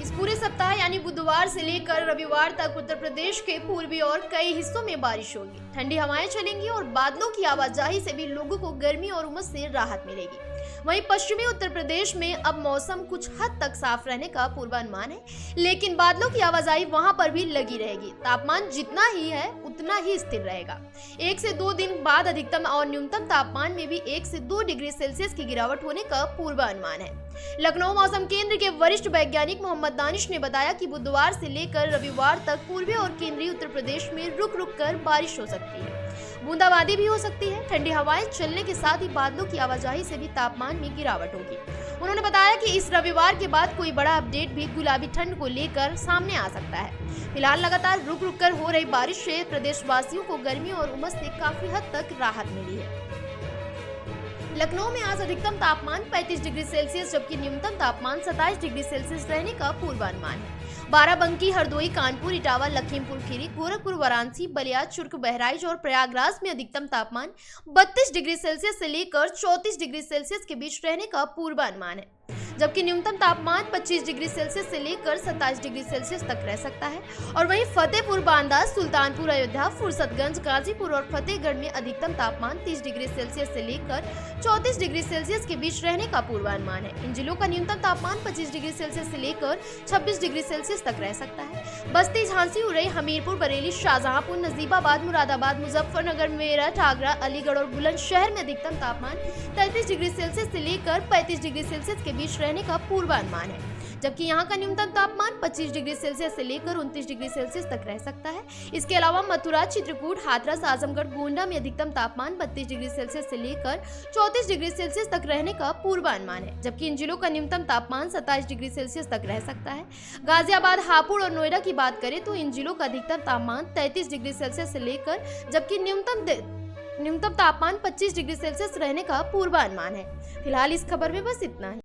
इस पूरे सप्ताह यानी बुधवार से लेकर रविवार तक उत्तर प्रदेश के पूर्वी और कई हिस्सों में बारिश होगी। ठंडी हवाएं चलेंगी और बादलों की आवाजाही से भी लोगों को गर्मी और उमस से राहत मिलेगी। वहीं पश्चिमी उत्तर प्रदेश में अब मौसम कुछ हद तक साफ रहने का पूर्वानुमान है, लेकिन बादलों की आवाजाही वहां पर भी लगी रहेगी। तापमान जितना ही है उतना ही स्थिर रहेगा। 1 से 2 दिन बाद अधिकतम और न्यूनतम तापमान में भी 1 से 2 डिग्री सेल्सियस की गिरावट होने का पूर्वानुमान है। लखनऊ मौसम केंद्र के वरिष्ठ वैज्ञानिक मोहम्मद दानिश ने बताया कि बुधवार से लेकर रविवार तक पूर्वी और केंद्रीय उत्तर प्रदेश में रुक रुक कर बारिश हो सकती है, बूंदाबांदी भी हो सकती है। ठंडी हवाएं चलने के साथ ही बादलों की आवाजाही से भी तापमान में गिरावट होगी। उन्होंने बताया कि इस रविवार के बाद कोई बड़ा अपडेट भी गुलाबी ठंड को लेकर सामने आ सकता है। फिलहाल लगातार रुक रुक कर हो रही बारिश से प्रदेशवासियों को गर्मी और उमस से काफी हद तक राहत मिली है। लखनऊ में आज अधिकतम तापमान 35 डिग्री सेल्सियस जबकि न्यूनतम तापमान 27 डिग्री सेल्सियस रहने का पूर्वानुमान है। बाराबंकी, हरदोई, कानपुर, इटावा, लखीमपुर खीरी, गोरखपुर, वाराणसी, बलिया, चुर्क, बहराइच और प्रयागराज में अधिकतम तापमान 32 डिग्री सेल्सियस से लेकर 34 डिग्री सेल्सियस के बीच रहने का पूर्वानुमान है, जबकि न्यूनतम तापमान 25 डिग्री सेल्सियस से लेकर 27 डिग्री सेल्सियस तक रह सकता है। और वहीं फतेहपुर, बांदा, सुल्तानपुर, अयोध्या, फुर्सतगंज, गाजीपुर और फतेहगढ़ में अधिकतम तापमान 30 डिग्री सेल्सियस से लेकर 34 डिग्री सेल्सियस के बीच रहने का पूर्वानुमान है। इन जिलों का न्यूनतम तापमान 25 डिग्री सेल्सियस से लेकर 26 डिग्री सेल्सियस तक रह सकता है। बस्ती, झांसी, उरई, हमीरपुर, बरेली, शाहजहांपुर, नजीबाबाद, मुरादाबाद, मुजफ्फरनगर, मेरठ, आगरा, अलीगढ़ और बुलंदशहर में अधिकतम तापमान 33 डिग्री सेल्सियस से लेकर 35 डिग्री सेल्सियस के बीच रहने का पूर्वानुमान है, जबकि यहाँ का न्यूनतम तापमान 25 डिग्री सेल्सियस से लेकर 29 डिग्री सेल्सियस तक रह सकता है। इसके अलावा मथुरा, चित्रकूट, हाथरस, आजमगढ़, गोंडा में अधिकतम तापमान 32 डिग्री सेल्सियस से लेकर 34 डिग्री सेल्सियस तक रहने का पूर्वानुमान है, जबकि इन जिलों का न्यूनतम तापमान 27 डिग्री सेल्सियस तक रह सकता है। गाजियाबाद, हापुड़ और नोएडा की बात करें तो इन जिलों का अधिकतम तापमान 33 डिग्री सेल्सियस से लेकर जबकि न्यूनतम तापमान 25 डिग्री सेल्सियस रहने का पूर्वानुमान है। फिलहाल इस खबर में बस इतना ही।